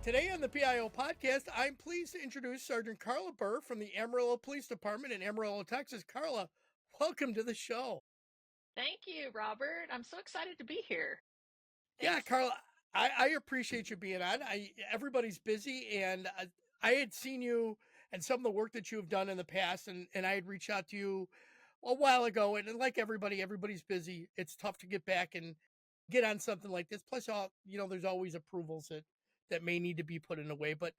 Today on the PIO podcast, I'm pleased to introduce Sergeant Carla Burr from the Amarillo Police Department in Amarillo, Texas. Carla, welcome to the show. Thank you, Robert. I'm so excited to be here. Yeah, Thanks. Carla, I appreciate you being on. Everybody's busy, and I had seen you and some of the work that you have done in the past, and I had reached out to you a while ago. And like everybody's busy. It's tough to get back and get on something like this. Plus, there's always approvals that may need to be put in a way. But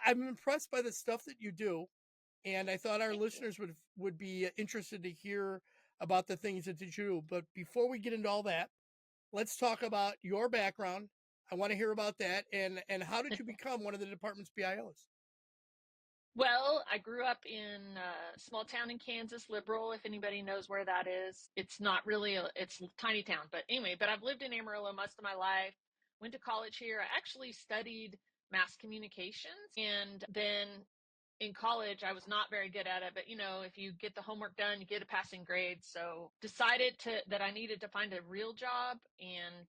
I'm impressed by the stuff that you do, and I thought our Thank you. listeners would be interested to hear about the things that you do. But before we get into all that, let's talk about your background. I want to hear about that, and how did you become one of the department's PIOs? Well, I grew up in a small town in Kansas, Liberal, if anybody knows where that is. It's not really, it's a tiny town, but anyway, but I've lived in Amarillo most of my life, went to college here. I actually studied mass communications, and then in college I was not very good at it, but if you get the homework done, you get a passing grade. So decided that I needed to find a real job,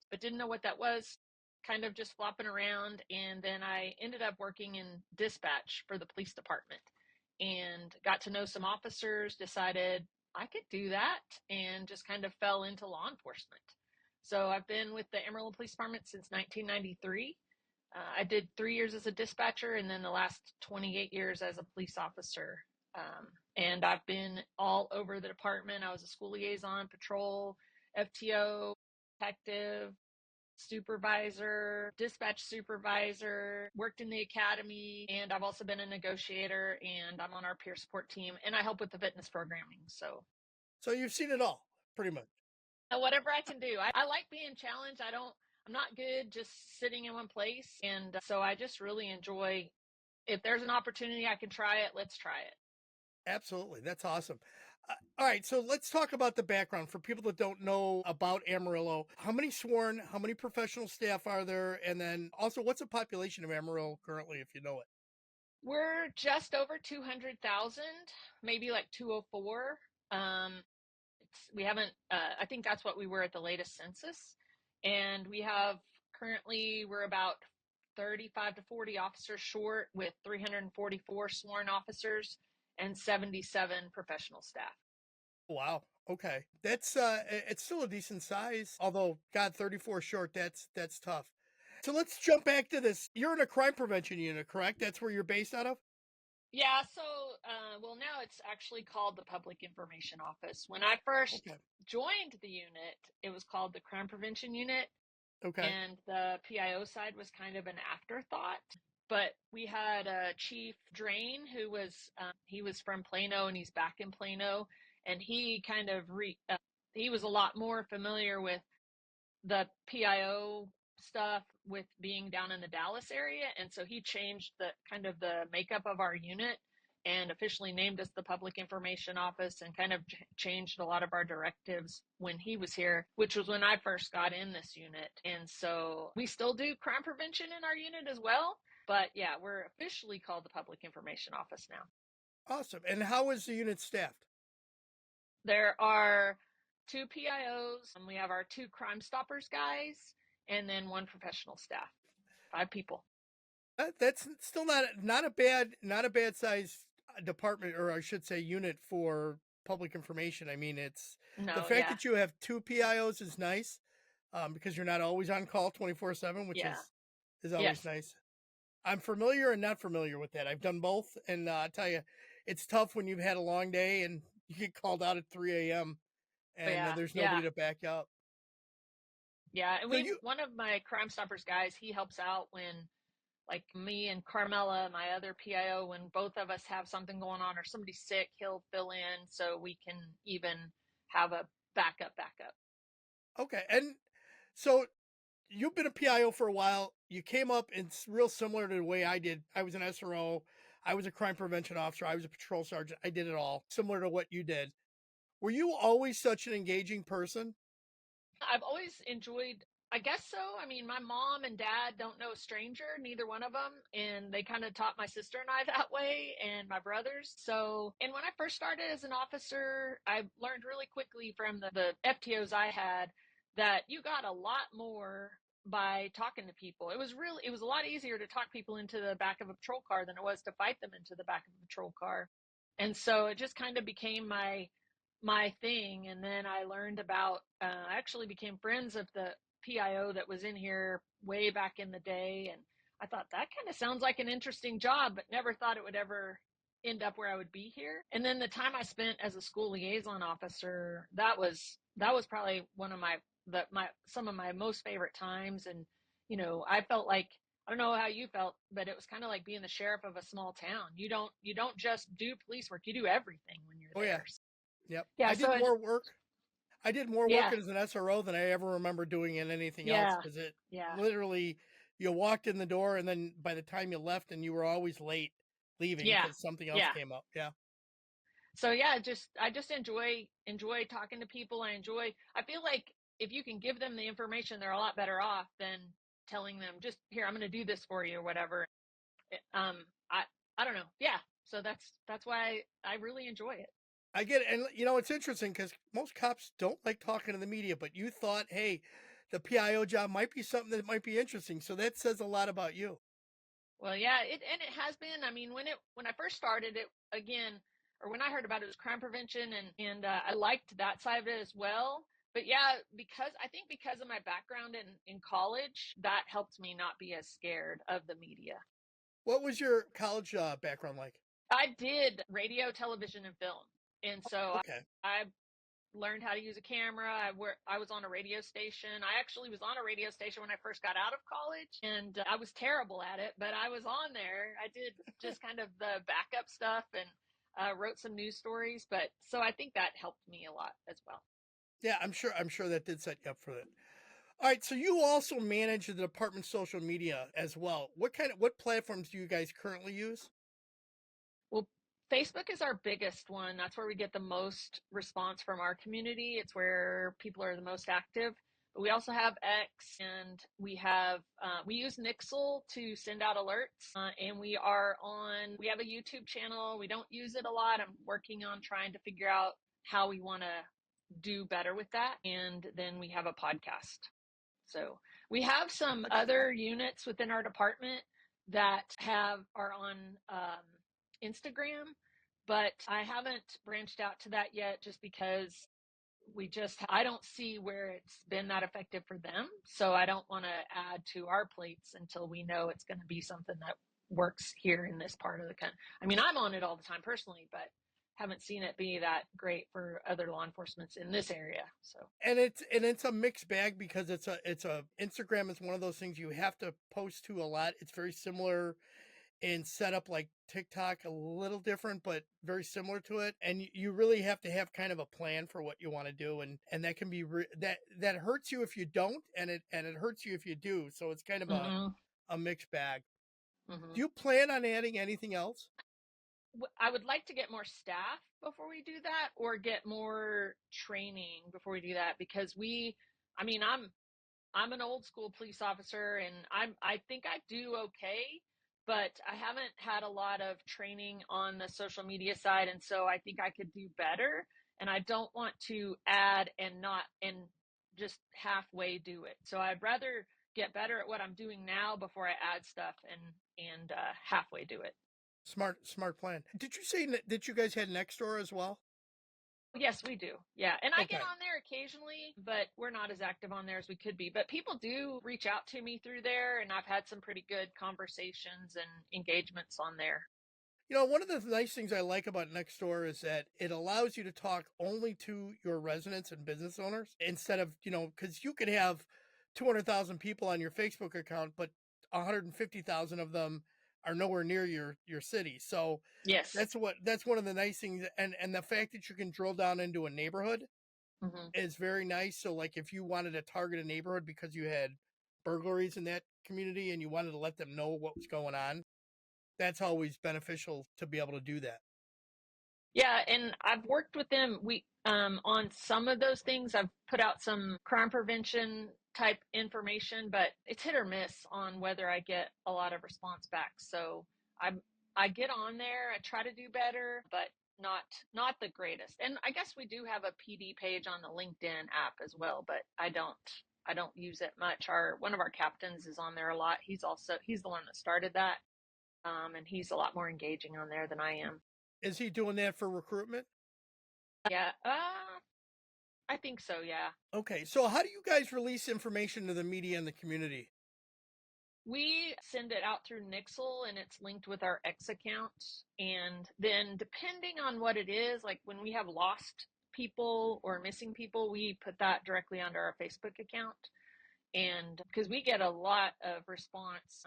but didn't know what that was, kind of just flopping around. And then I ended up working in dispatch for the police department and got to know some officers, decided I could do that, and just kind of fell into law enforcement. So I've been with the Amarillo Police Department since 1993. I did 3 years as a dispatcher, and then the last 28 years as a police officer. And I've been all over the department. I was a school liaison, patrol, FTO, detective, supervisor, dispatch supervisor, worked in the academy, and I've also been a negotiator, and I'm on our peer support team, and I help with the fitness programming. So you've seen it all, pretty much. Whatever I can do. I like being challenged. I'm not good just sitting in one place. And so I just really enjoy, if there's an opportunity I can try it, let's try it. Absolutely, that's awesome. All right, so let's talk about the background for people that don't know about Amarillo. How many sworn? How many professional staff are there? And then also, what's the population of Amarillo currently, if you know it? We're just over 200,000, maybe like 204. We haven't, I think that's what we were at the latest census. And we're about 35 to 40 officers short, with 344 sworn officers and 77 professional staff. Wow. Okay. That's it's still a decent size. Although God, 34 short, that's tough. So let's jump back to this. You're in a crime prevention unit, correct? That's where you're based out of? Yeah, so, well, now it's actually called the Public Information Office. When I first Okay. joined the unit, it was called the Crime Prevention Unit, Okay. and the PIO side was kind of an afterthought. But we had Chief Drain, he was from Plano, and he's back in Plano, and he was a lot more familiar with the PIO stuff with being down in the Dallas area. And so he changed the makeup of our unit and officially named us the Public Information Office, and kind of changed a lot of our directives when he was here, which was when I first got in this unit. And so we still do crime prevention in our unit as well. But yeah, we're officially called the Public Information Office now. Awesome. And how is the unit staffed? There are two PIOs, and we have our two Crime Stoppers guys, and then one professional staff. 5 people. That's still not a bad size department, or I should say unit for public information. I mean, it's the No, fact yeah, that you have two PIOs is nice, because you're not always on call 24/7, which yeah, is always yes, nice. I'm familiar and not familiar with that. I've done both, and I tell you, it's tough when you've had a long day and you get called out at 3 a.m. and yeah, there's yeah, nobody to back you up. yeah. And So you one of my Crime Stoppers guys, he helps out when, like, me and Carmela, my other PIO, when both of us have something going on or somebody's sick, he'll fill in so we can even have a backup. okay? And so you've been a PIO for a while. You came up, and it's real similar to the way I did. I was an SRO. I was a crime prevention officer. I was a patrol sergeant. I did it all, similar to what you did. Were you always such an engaging person? I've always enjoyed, I guess so. I mean, my mom and dad don't know a stranger, neither one of them. And they kind of taught my sister and I that way, and my brothers. So, and when I first started as an officer, I learned really quickly from the FTOs I had that you got a lot more by talking to people. It was a lot easier to talk people into the back of a patrol car than it was to fight them into the back of a patrol car. And so it just kind of became my thing. And then I learned about, I actually became friends of the PIO that was in here way back in the day. And I thought that kind of sounds like an interesting job, but never thought it would ever end up where I would be here. And then the time I spent as a school liaison officer, that was probably one of my some of my most favorite times. And I felt like, I don't know how you felt, but it was kind of like being the sheriff of a small town. You don't just do police work, you do everything when you're Oh yeah. there. Yep. Yeah, I did so more work. I did more work yeah, as an SRO than I ever remember doing in anything else yeah, because it yeah, literally, you walked in the door and then by the time you left, and you were always late leaving yeah, because something else yeah. came up. Yeah. So yeah, I just enjoy talking to people. I feel like if you can give them the information, they're a lot better off than telling them, just here, I'm going to do this for you or whatever. I I don't know. Yeah. So that's why I really enjoy it. I get it. And it's interesting because most cops don't like talking to the media, but you thought, hey, the PIO job might be something that might be interesting. So that says a lot about you. Well, yeah, it has been. I mean, when I first started it again, or when I heard about it, it was crime prevention, and I liked that side of it as well. But yeah, because of my background in college, that helped me not be as scared of the media. What was your college background like? I did radio, television, and film, and so Okay. I learned how to use a camera. I was on a radio station. I actually was on a radio station when I first got out of college, and I was terrible at it, but I was on there. I did just kind of the backup stuff and wrote some news stories. But so I think that helped me a lot as well. Yeah, I'm sure that did set you up for that. All right, so you also manage the department's social media as well. What platforms do you guys currently use? Well, Facebook is our biggest one. That's where we get the most response from our community. It's where people are the most active. But we also have X, and we use Nixle to send out alerts. And we have a YouTube channel. We don't use it a lot. I'm working on trying to figure out how we want to do better with that. And then we have a podcast. So we have some other units within our department that are on Instagram, but I haven't branched out to that yet just because I don't see where it's been that effective for them. So I don't want to add to our plates until we know it's going to be something that works here in this part of the country. I mean, I'm on it all the time personally, but haven't seen it be that great for other law enforcement in this area. So And it's a mixed bag because it's a Instagram is one of those things you have to post to a lot. It's very similar in setup like TikTok, a little different, but very similar to it. And you really have to have kind of a plan for what you want to do, and that can be that hurts you if you don't, and it hurts you if you do. So it's kind of mm-hmm, a mixed bag. mm-hmm. Do you plan on adding anything else? I would like to get more staff before we do that, or get more training before we do that, because I mean, I'm an old school police officer, and I think I do okay, but I haven't had a lot of training on the social media side, and so I think I could do better. And I don't want to add and just halfway do it. So I'd rather get better at what I'm doing now before I add stuff and halfway do it. Smart plan. Did you say that you guys had next door as well? Yes, we do. Yeah. And I get Okay. on there occasionally, but we're not as active on there as we could be. But people do reach out to me through there, and I've had some pretty good conversations and engagements on there. One of the nice things I like about Nextdoor is that it allows you to talk only to your residents and business owners instead of, because you could have 200,000 people on your Facebook account, but 150,000 of them are nowhere near your city. So Yes. that's one of the nice things, and the fact that you can drill down into a neighborhood Hmm. is very nice. So like if you wanted to target a neighborhood because you had burglaries in that community and you wanted to let them know what was going on, that's always beneficial to be able to do that. Yeah, and I've worked with them. We on some of those things. I've put out some crime prevention type information, but it's hit or miss on whether I get a lot of response back. So I I get on there. I try to do better, but not not the greatest. And I guess we do have a PD page on the LinkedIn app as well, but I don't. I don't use it much. Our one of our captains is on there a lot. He's the one that started that, and he's a lot more engaging on there than I am. Is he doing that for recruitment? Yeah, I think so. Yeah. Okay, so how do you guys release information to the media and the community? We send it out through Nixle and it's linked with our X account. And then, depending on what it is, like when we have lost people or missing people, we put that directly onto our Facebook account. And because we get a lot of response,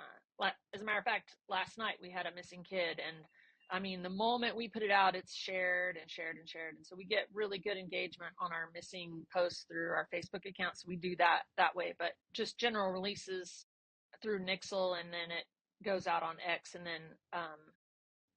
as a matter of fact, last night we had a missing kid. And I mean, the moment we put it out, it's shared and shared and shared. And so we get really good engagement on our missing posts through our Facebook account. So we do that way. But just general releases through Nixle, and then it goes out on X, and then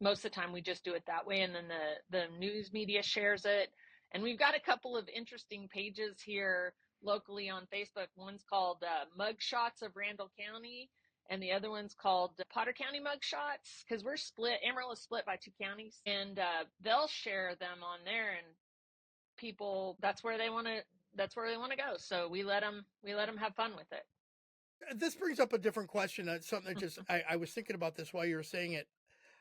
most of the time we just do it that way, and then the news media shares it. And we've got a couple of interesting pages here locally on Facebook. One's called Mugshots of Randall County, and the other one's called Potter County Mugshots, because we're split. Amarillo is split by two counties, and they'll share them on there, and people that's where they want to go. So we let them have fun with it. This brings up a different question. Something that just I was thinking about this while you were saying it.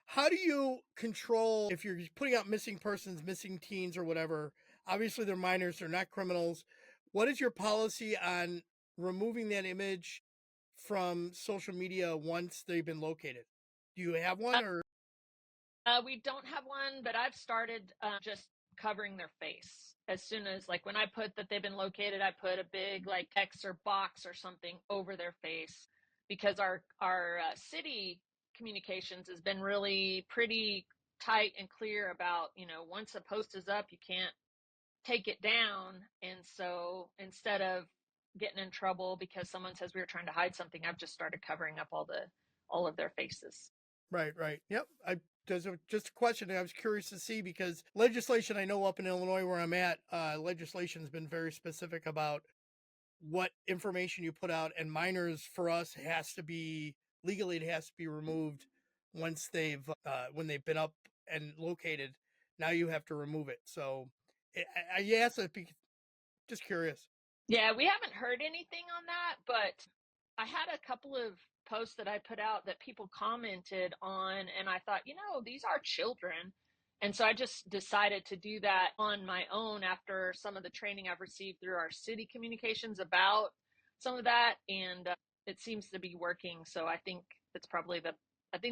How do you control if you're putting out missing persons, missing teens, or whatever? Obviously, they're minors; they're not criminals. What is your policy on removing that image from social media once they've been located? Do you have one, or We don't have one, but I've started just covering their face. As soon as, like, when I put that they've been located, I put a big, like, X or box or something over their face, because our city communications has been really pretty tight and clear about, once a post is up, you can't take it down. And so instead of getting in trouble because someone says we were trying to hide something, I've just started covering up all of their faces. right? Right. Yep. There's just a question I was curious to see because legislation I know up in Illinois where I'm at, legislation has been very specific about what information you put out, and minors for us has to be legally, it has to be removed once they've when they've been up and located. Now you have to remove it. So I asked it just curious. Yeah, we haven't heard anything on that, but I had a couple of posts that I put out that people commented on, and I thought, these are children. And so I just decided to do that on my own after some of the training I've received through our city communications about some of that. And it seems to be working. So I think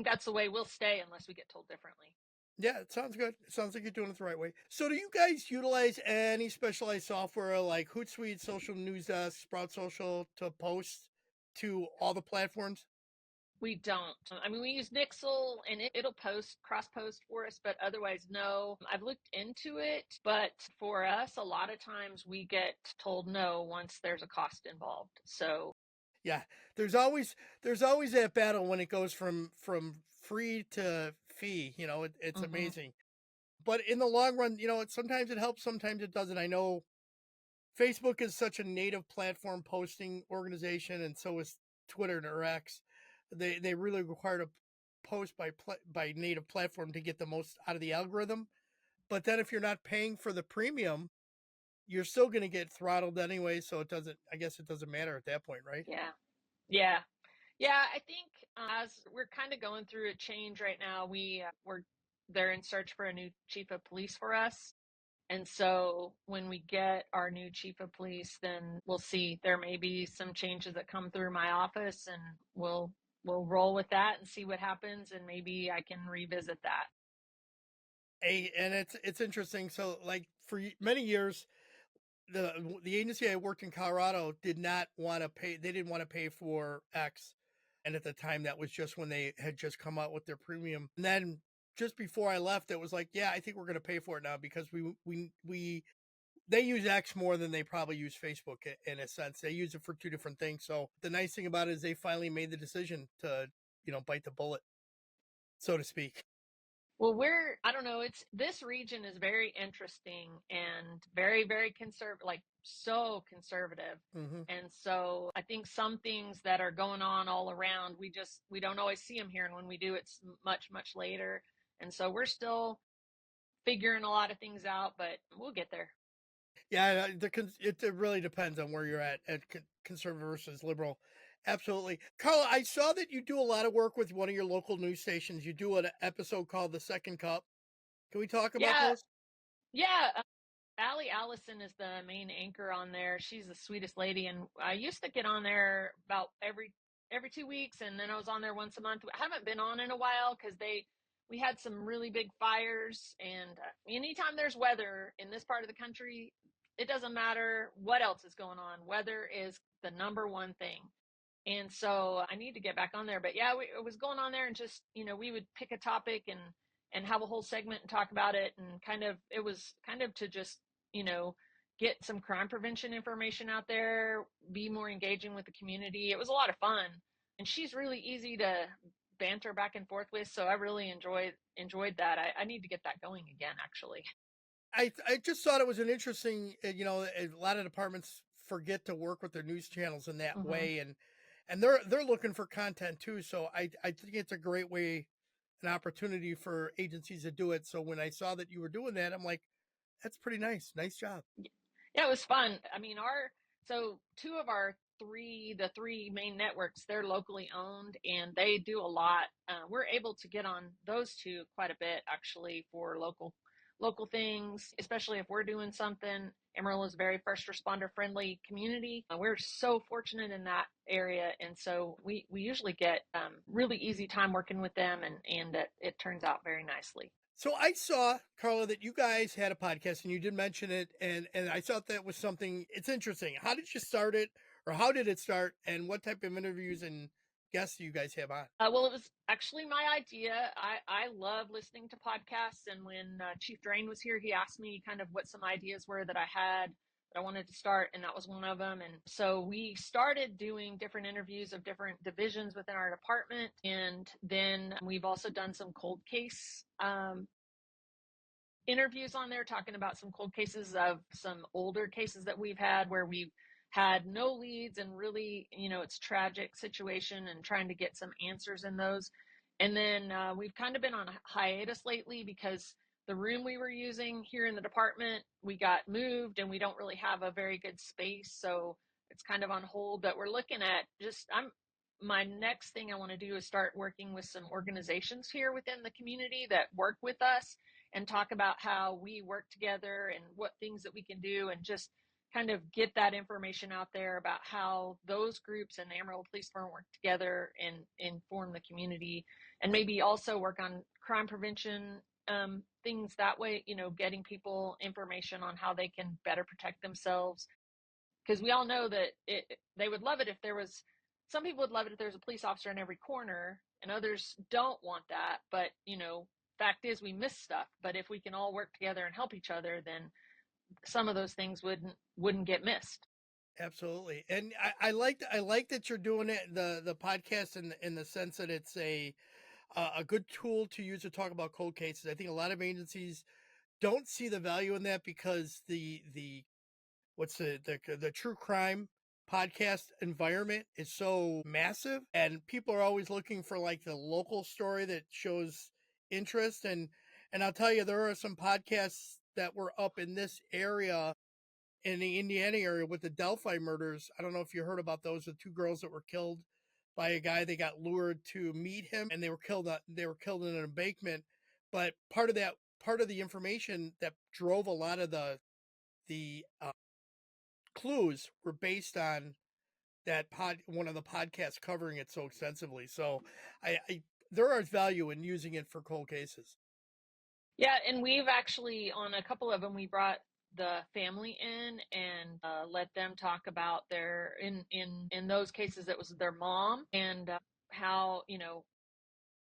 that's the way we'll stay unless we get told differently. Yeah, it sounds good. It sounds like you're doing it the right way. So, do you guys utilize any specialized software like Hootsuite, Social News Desk, Sprout Social to post to all the platforms? We don't. I mean, we use Nixle and it'll cross post for us, but otherwise, no. I've looked into it, but for us, a lot of times we get told no once there's a cost involved. So, Yeah, there's always that battle when it goes from free to fee. It's mhm. amazing. But in the long run, sometimes it helps, sometimes it doesn't. I know Facebook is such a native platform posting organization, and so is Twitter or X. They really require to post by native platform to get the most out of the algorithm. But then if you're not paying for the premium, you're still going to get throttled anyway. So it doesn't. I guess it doesn't matter at that point, right? Yeah. Yeah. Yeah. I think as we're kind of going through a change right now, they're in search for a new chief of police for us. And so when we get our new chief of police, then we'll see. There may be some changes that come through my office, and we'll roll with that and see what happens, and maybe I can revisit that. And it's interesting. So like for many years, the agency I worked in Colorado did not want to pay. They didn't want to pay for X, and at the time that was just when they had just come out with their premium. And then just before I left, it was like, yeah, I think we're going to pay for it now because we they use X more than they probably use Facebook in a sense. They use it for two different things. So the nice thing about it is they finally made the decision to bite the bullet, so to speak. Well, I don't know, this region is very interesting and very, very conservative, like so conservative. Hmm. And so I think some things that are going on all around, we don't always see them here. And when we do, it's much, much later. And so we're still figuring a lot of things out, but we'll get there. Yeah, it really depends on where you're at conservative versus liberal. Absolutely. Carla, I saw that you do a lot of work with one of your local news stations. You do an episode called The Second Cup. Can we talk about Yeah, those? yeah. Allie Allison is the main anchor on there. She's the sweetest lady, and I used to get on there about every 2 weeks, and then I was on there once a month. I haven't been on in a while because they we had some really big fires, and anytime there's weather in this part of the country, it doesn't matter what else is going on. Weather is the number one thing. And so I need to get back on there. But yeah, it was going on there, and just we would pick a topic and have a whole segment and talk about it, and it was kind of to just you know get some crime prevention information out there, be more engaging with the community. It was a lot of fun, and she's really easy to banter back and forth with. So I really enjoyed that. I need to get that going again, actually. I just thought it was an interesting, a lot of departments forget to work with their news channels in that Hmm. way, and they're looking for content too. So I think it's a great way, an opportunity for agencies to do it. So when I saw that you were doing that, I'm like, that's pretty nice. Nice job. Yeah, it was fun. I mean, two of our the three main networks, they're locally owned, and they do a lot. We're able to get on those two quite a bit, actually, for local things, especially if we're doing something. Amarillo is a very first responder friendly community. We're so fortunate in that area, and so we usually get really easy time working with them, and it turns out very nicely. So I saw, Carla, that you guys had a podcast and you did mention it, and I thought that was something. It's interesting. How did you start it, or how did it start, and what type of interviews and guests do you guys have on? Well, it was actually my idea. I love listening to podcasts. And when Chief Drain was here, he asked me kind of what some ideas were that I had that I wanted to start, and that was one of them. And so we started doing different interviews of different divisions within our department. And then we've also done some cold case interviews on there, talking about some cold cases of some older cases that we've had where we've had no leads, and really, it's tragic situation, and trying to get some answers in those. And then we've kind of been on a hiatus lately because the room we were using here in the department, we got moved, and we don't really have a very good space. So it's kind of on hold, but we're looking at just, my next thing I want to do is start working with some organizations here within the community that work with us, and talk about how we work together and what things that we can do, and just kind of get that information out there about how those groups and the Amarillo Police Department work together and inform the community, and maybe also work on crime prevention things that way, getting people information on how they can better protect themselves. Because we all know that they would love it if there was, some people would love it if there's a police officer in every corner, and others don't want that. But fact is, we miss stuff. But if we can all work together and help each other, then some of those things wouldn't get missed. Absolutely, and I like that you're doing it, the podcast, in the sense that it's a good tool to use to talk about cold cases. I think a lot of agencies don't see the value in that because the what's the true crime podcast environment is so massive, and people are always looking for like the local story that shows interest, and I'll tell you, there are some podcasts that were up in this area, in the Indiana area, with the Delphi murders. I don't know if you heard about those, the two girls that were killed by a guy. They got lured to meet him, and they were killed in an embankment. But part of the information that drove a lot of the clues were based on that one of the podcasts covering it so extensively. So I there is value in using it for cold cases. Yeah, and we've actually, on a couple of them, we brought the family in and let them talk about their, in those cases it was their mom, and how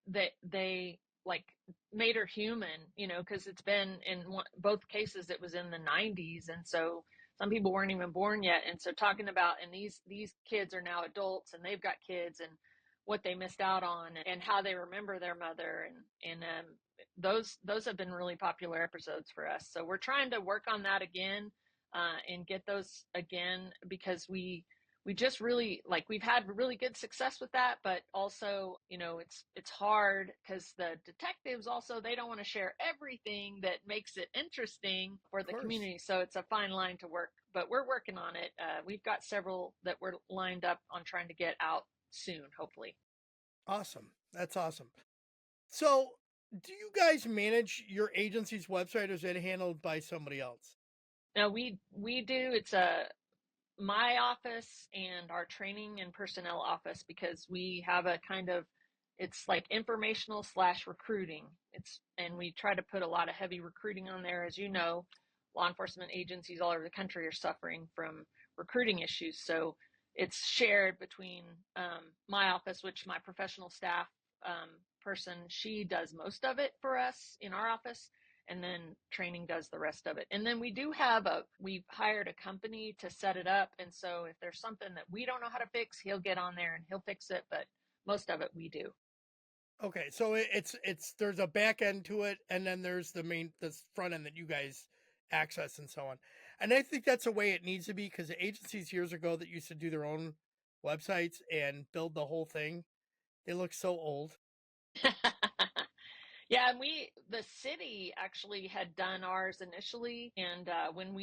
that they like made her human, because it's been in both cases, it was in the 90s, and so some people weren't even born yet. And so talking about, and these kids are now adults, and they've got kids, and what they missed out on, and how they remember their mother, and those have been really popular episodes for us. So we're trying to work on that again, and get those again, because we just really like we've had really good success with that, but also, it's hard because the detectives also they don't want to share everything that makes it interesting for Of the course. community. So it's a fine line to work, but we're working on it. We've got several that we're lined up on trying to get out soon, hopefully. Awesome. That's awesome. So, do you guys manage your agency's website, or is it handled by somebody else? Now we do. It's a my office and our training and personnel office, because we have a kind of, it's like informational slash recruiting. And we try to put a lot of heavy recruiting on there. As you know, law enforcement agencies all over the country are suffering from recruiting issues. So it's shared between my office, which my professional staff person, she does most of it for us in our office, and then training does the rest of it. And then we've hired a company to set it up. And so if there's something that we don't know how to fix, he'll get on there and he'll fix it. But most of it we do. Okay, so it's there's a back end to it, and then there's the front end that you guys access and so on. And I think that's the way it needs to be, because the agencies years ago that used to do their own websites and build the whole thing, they look so old. Yeah, and the city actually had done ours initially, and when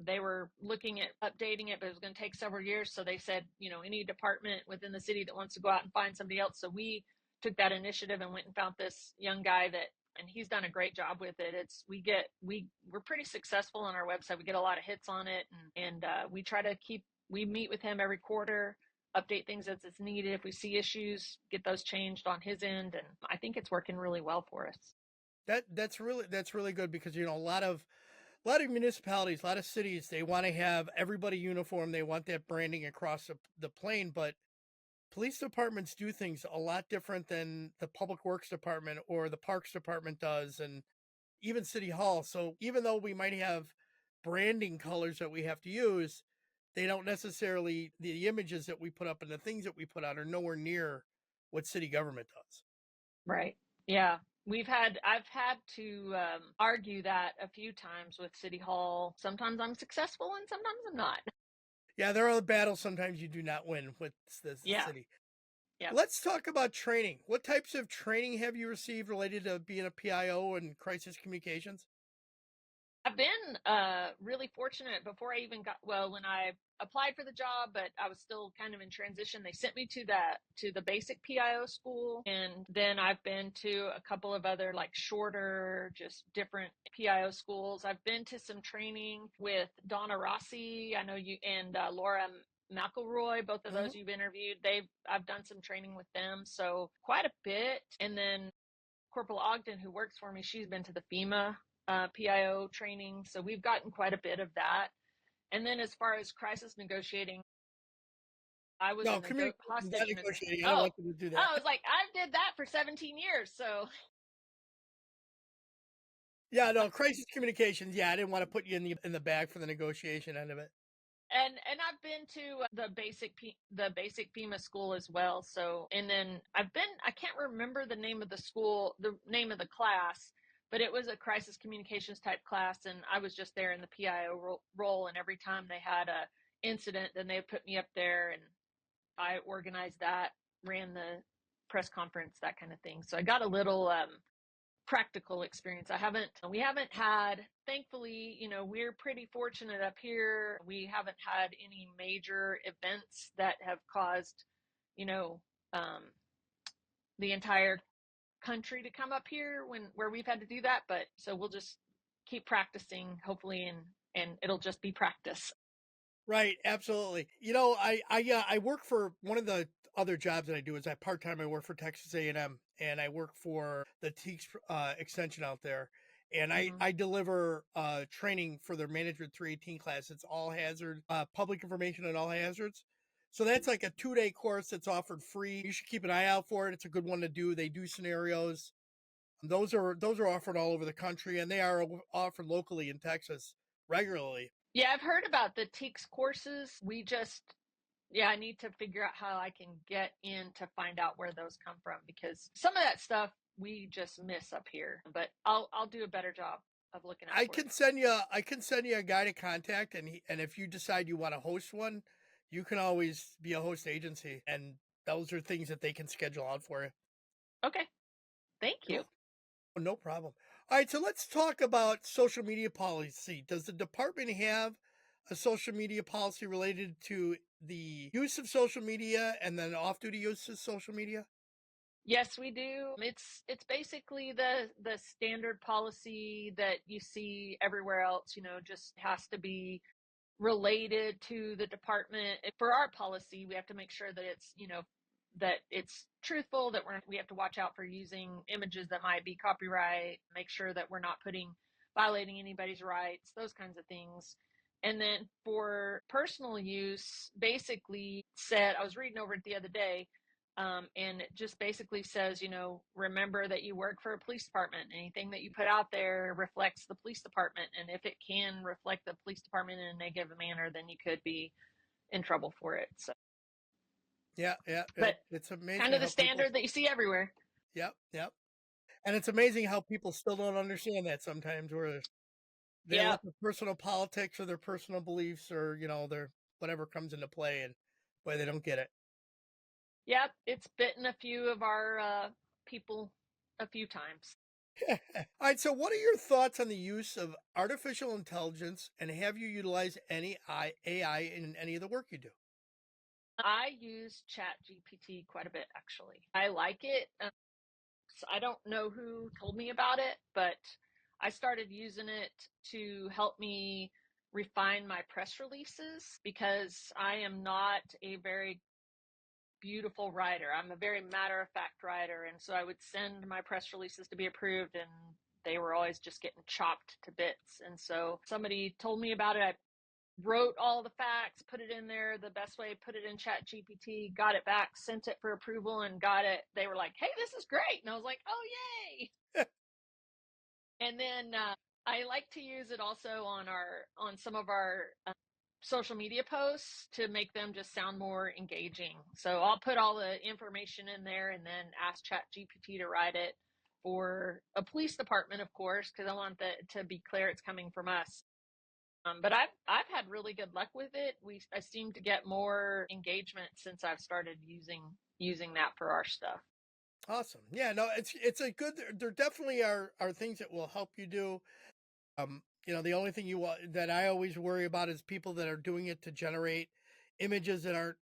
they were looking at updating it, but it was going to take several years. So they said, any department within the city that wants to go out and find somebody else. So we took that initiative and went and found this young guy and he's done a great job with it. We're pretty successful on our website. We get a lot of hits on it, and we meet with him every quarter, update things as it's needed. If we see issues, get those changed on his end, and I think it's working really well for us. That's really good, because a lot of municipalities, a lot of cities, they want to have everybody uniform. They want that branding across the plane, but police departments do things a lot different than the public works department or the parks department does, and even city hall. So even though we might have branding colors that we have to use, they don't necessarily, the images that we put up and the things that we put out are nowhere near what city government does. Right. Yeah. I've had to argue that a few times with City Hall. Sometimes I'm successful and sometimes I'm not. Yeah, there are battles sometimes you do not win with the Yeah. city. Yeah. Let's talk about training. What types of training have you received related to being a PIO and crisis communications? I've been really fortunate before I even when I applied for the job, but I was still kind of in transition. They sent me to the basic PIO school, and then I've been to a couple of other like shorter, just different PIO schools. I've been to some training with Donna Rossi. I know you and Laura McElroy, both of those Mhm. you've interviewed. I've done some training with them, so quite a bit. And then Corporal Ogden, who works for me, she's been to the FEMA PIO training, so we've gotten quite a bit of that. And then as far as crisis negotiating, I was No, in the communication, not hostage. negotiating. I don't Oh, want you to do that. I was like, I did that for 17 years. So, Yeah, no, crisis communications. Yeah, I didn't want to put you in the bag for the negotiation end of it. and I've been to the basic FEMA school as well. So, and then I can't remember the name of the class, but it was a crisis communications type class, and I was just there in the PIO role. And every time they had a incident, then they put me up there, and I organized that, ran the press conference, that kind of thing. So I got a little practical experience. We haven't had, thankfully, we're pretty fortunate up here. We haven't had any major events that have caused, you know, um, the entire country to come up here where we've had to do that. But so we'll just keep practicing, hopefully, and it'll just be practice. Right, absolutely. I work for one of the other jobs that I do is I part time. I work for Texas A&M, and I work for the Teaks extension out there, and I Mm-hmm. I deliver training for their Management 318 class. It's all hazard, public information on all hazards. So that's like a 2-day course that's offered free. You should keep an eye out for it. It's a good one to do. They do scenarios. Those are offered all over the country, and they are offered locally in Texas regularly. Yeah, I've heard about the TEACS courses. Yeah, I need to figure out how I can get in to find out where those come from, because some of that stuff we just miss up here. But I'll do a better job of looking out I for it. can send you I can send you a guy to contact, and if you decide you want to host one, You can always be a host agency, and those are things that they can schedule out for you. Okay. Thank you. Cool. No problem. All right, so let's talk about social media policy. Does the department have a social media policy related to the use of social media and then off-duty use of social media? Yes, we do. It's basically the standard policy that you see everywhere else, just has to be related to the department. For our policy, we have to make sure that that it's truthful, that we have to watch out for using images that might be copyright, make sure that we're not violating anybody's rights, those kinds of things. And then for personal use, basically said, I was reading over it the other day, and it just basically says, remember that you work for a police department. Anything that you put out there reflects the police department. And if it can reflect the police department in a negative manner, then you could be in trouble for it. So, Yeah, yeah, but yep. It's kind amazing of the how people. standard that you see everywhere. Yep, yep. And it's amazing how people still don't understand that sometimes, where they Yep. let their personal politics or their personal beliefs or, their whatever comes into play, and boy, they don't get it. Yep. It's bitten a few of our people a few times. All right, so what are your thoughts on the use of artificial intelligence, and have you utilized any AI in any of the work you do? I use Chat GPT quite a bit, actually. I like it. So I don't know who told me about it, but I started using it to help me refine my press releases because I am not a very beautiful writer. I'm a very matter of fact writer. And so I would send my press releases to be approved, and they were always just getting chopped to bits. And so somebody told me about it. I wrote all the facts, put it in there the best way, put it in Chat GPT, got it back, sent it for approval, and got it. They were like, hey, this is great. And I was like, oh, yay. And then I like to use it also on some of our social media posts to make them just sound more engaging. So I'll put all the information in there and then ask Chat GPT to write it for a police department, of course, because I want to be clear it's coming from us. But I've had really good luck with it. I seem to get more engagement since I've started using that for our stuff. Awesome. Yeah, no, it's a good. There definitely are things that will help you do. The only thing that I always worry about is people that are doing it to generate images that aren't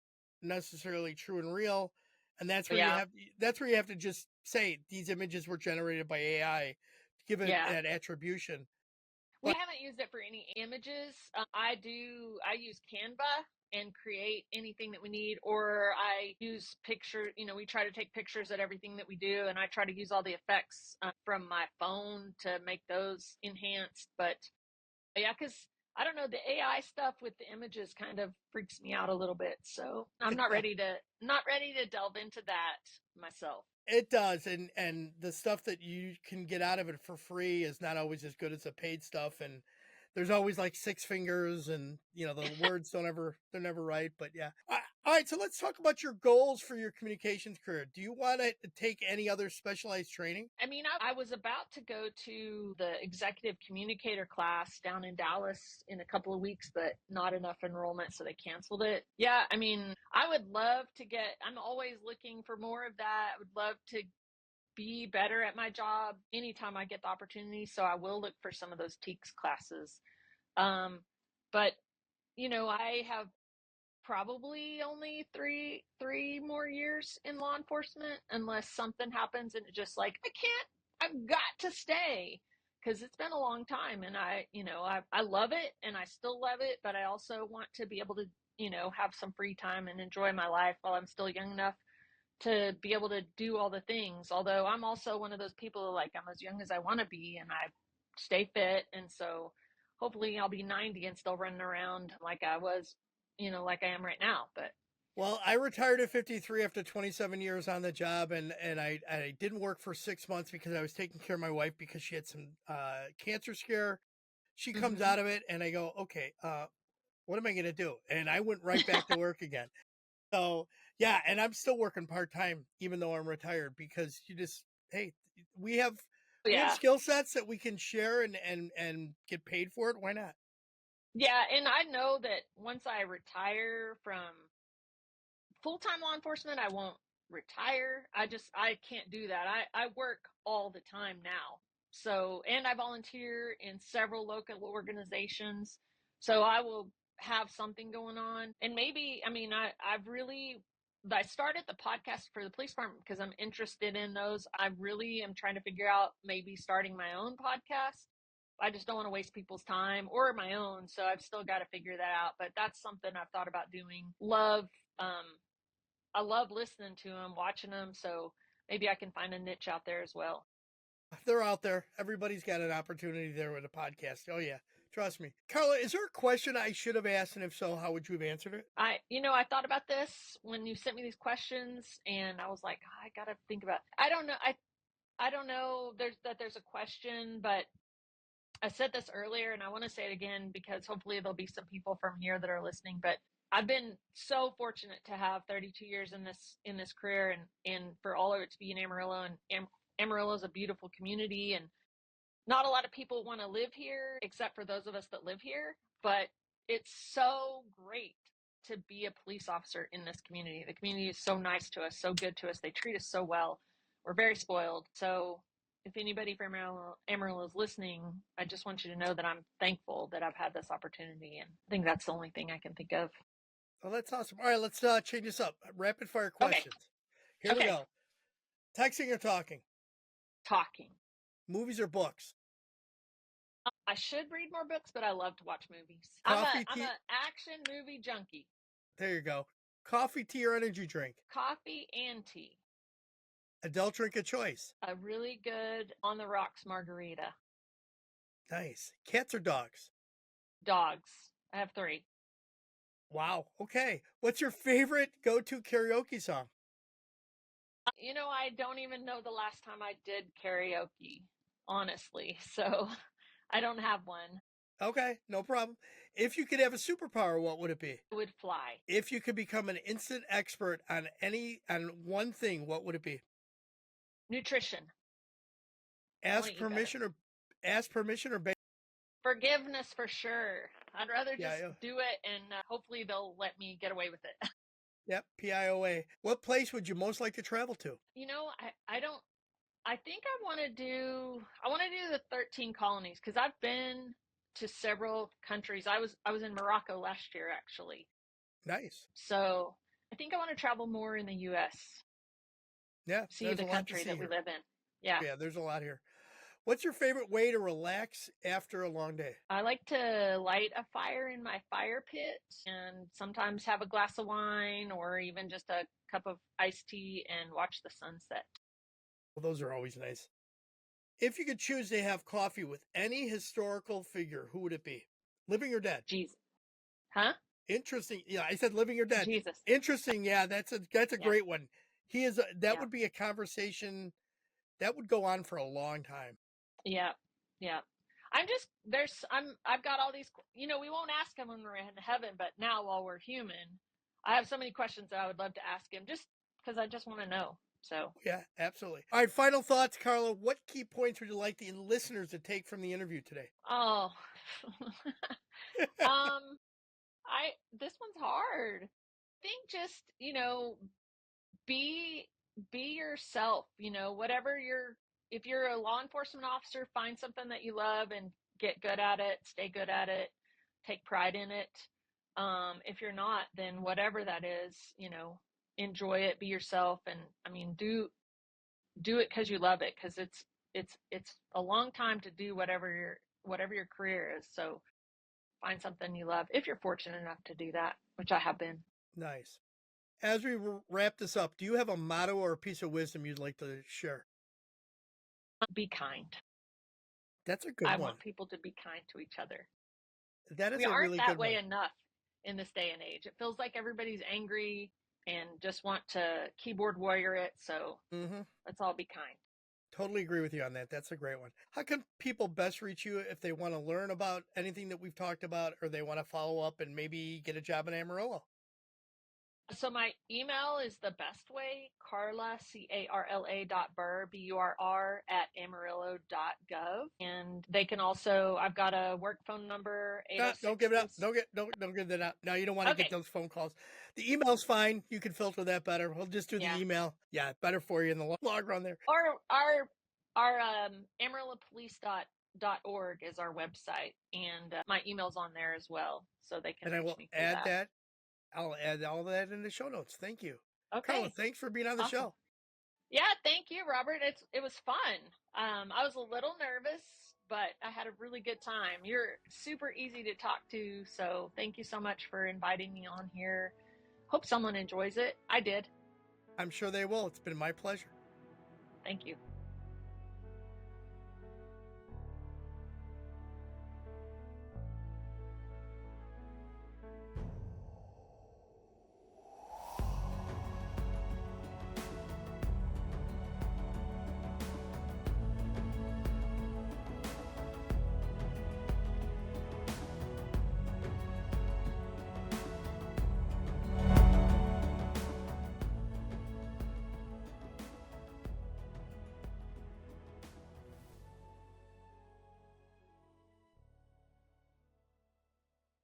necessarily true and real, and Yeah, that's where you have to just say these images were generated by AI to give it yeah. that attribution. We But haven't used it for any images. I use Canva and create anything that we need, or I use picture. We try to take pictures at everything that we do, and I try to use all the effects from my phone to make those enhanced. But yeah, because I don't know, the AI stuff with the images kind of freaks me out a little bit. So I'm it not ready to delve into that myself. it does, and the stuff that you can get out of it for free is not always as good as the paid stuff, and there's always like six fingers, and the words they're never right. But yeah, all right. So let's talk about your goals for your communications career. Do you want to take any other specialized training? I mean, I was about to go to the executive communicator class down in Dallas in a couple of weeks, but not enough enrollment, so they canceled it. Yeah, I mean, I would love to I'm always looking for more of that. I would love to be better at my job anytime I get the opportunity, so I will look for some of those TEACS classes. Um, but, I have probably only three more years in law enforcement unless something happens and it's just like I've got to stay because it's been a long time, and I love it and I still love it, but I also want to be able to have some free time and enjoy my life while I'm still young enough to be able to do all the things. Although I'm also one of those people, like, I'm as young as I want to be and I stay fit, and so hopefully I'll be 90 and still running around like I was, like I am right now. But Well, I retired at 53 after 27 years on the job, and I didn't work for 6 months because I was taking care of my wife because she had some cancer scare. She comes mm-hmm. out of it, and I go, okay, what am I going to do? And I went right back to work again. So yeah, and I'm still working part time even though I'm retired, because hey, we have we have Yeah. skill sets that we can share and get paid for it. Why not? Yeah, and I know that once I retire from full-time law enforcement, I won't retire. I can't do that. I work all the time now. So, and I volunteer in several local organizations. So I will have something going on. And maybe, I mean, I started the podcast for the police department because I'm interested in those. I really am trying to figure out maybe starting my own podcast. I just don't want to waste people's time or my own. So I've still got to figure that out. But that's something I've thought about doing. Um, I love listening to them, watching them. So maybe I can find a niche out there as well. They're out there. Everybody's got an opportunity there with a podcast. Oh yeah, trust me. Carla, is there a question I should have asked, and if so, how would you have answered it? I thought about this when you sent me these questions, and I was like, oh, I gotta think about. I don't know. I don't know. There's a question, but I said this earlier, and I want to say it again because hopefully there'll be some people from here that are listening. But I've been so fortunate to have 32 years in this career, and for all of it to be in Amarillo, and Amarillo is a beautiful community, and not a lot of people want to live here except for those of us that live here, but it's so great to be a police officer in this community. The community is so nice to us, so good to us. They treat us so well. We're very spoiled. So if anybody from Amarillo is listening, I just want you to know that I'm thankful that I've had this opportunity. And I think that's the only thing I can think of. Oh, that's awesome. All right, let's change this up. Rapid fire Okay. questions. Here we Okay. go. Texting or talking? Talking. Movies or books? I should read more books, but I love to watch movies. Coffee, I'm tea. a action movie junkie. There you go. Coffee, tea, or energy drink? Coffee and tea. Adult drink of choice. A really good on the rocks margarita. Nice. Cats or dogs? Dogs. I have 3. Wow. Okay. What's your favorite go-to karaoke song? I don't even know the last time I did karaoke, honestly. So I don't have one. Okay, no problem. If you could have a superpower, what would it be? I would fly. If you could become an instant expert on one thing, what would it be? Nutrition. Ask permission or beg. Forgiveness for sure. I'd rather just Yeah. do it, and hopefully they'll let me get away with it. Yep, PIOA. What place would you most like to travel to? I don't. I think I want to do the 13 colonies because I've been to several countries. I was in Morocco last year actually. Nice. So, I think I want to travel more in the US. Yeah, See there's the a lot to country see that we here. live in. Yeah. Yeah, there's a lot here. What's your favorite way to relax after a long day? I like to light a fire in my fire pit and sometimes have a glass of wine or even just a cup of iced tea and watch the sunset. Well, those are always nice. If you could choose to have coffee with any historical figure, who would it be? Living or dead? Jesus. Huh? Interesting. Yeah, I said living or dead. Jesus. Interesting. Yeah, that's a Yeah. great one. That Yeah. would be a conversation that would go on for a long time. Yeah. Yeah. I've got all these, we won't ask him when we're in heaven, but now while we're human, I have so many questions that I would love to ask him just because I just want to know. So, Yeah, absolutely. All right, final thoughts, Carla. What key points would you like the listeners to take from the interview today? oh, this one's hard. I think just, be yourself, if you're a law enforcement officer, find something that you love and get good at it, stay good at it, take pride in it. If you're not, then whatever that is, enjoy it, be yourself, and I mean, do it because you love it, because it's a long time to do whatever your career is. So find something you love if you're fortunate enough to do that, which I have been. Nice. As we wrap this up, do you have a motto or a piece of wisdom you'd like to share? Be kind. That's a good I one. want people to be kind to each other. That is We a aren't really that good way one. enough in this day and age. It feels like everybody's angry and just want to keyboard warrior it. So let's all be kind. Totally agree with you on that. That's a great one. How can people best reach you if they want to learn about anything that we've talked about, or they want to follow up and maybe get a job in Amarillo? So my email is the best way, Carla, Carla.Burr, Burr at amarillo.gov. And they can also, I've got a work phone number, Don't give it up. 806. Don't give that up. No, you don't want to get Okay. those phone calls. The email's fine. You can filter that better. We'll just do the Yeah. email. Yeah, better for you in the long run there. Or our amarillopolice.org is our website, and my email's on there as well, so they can And I reach will me through add that. that. I'll add all that in the show notes. Thank you. Carla, Okay, thanks for being on the awesome. show. Yeah, thank you, Robert. It was fun. I was a little nervous, but I had a really good time. You're super easy to talk to, so thank you so much for inviting me on here. Hope someone enjoys it. I did. I'm sure they will. It's been my pleasure. Thank you.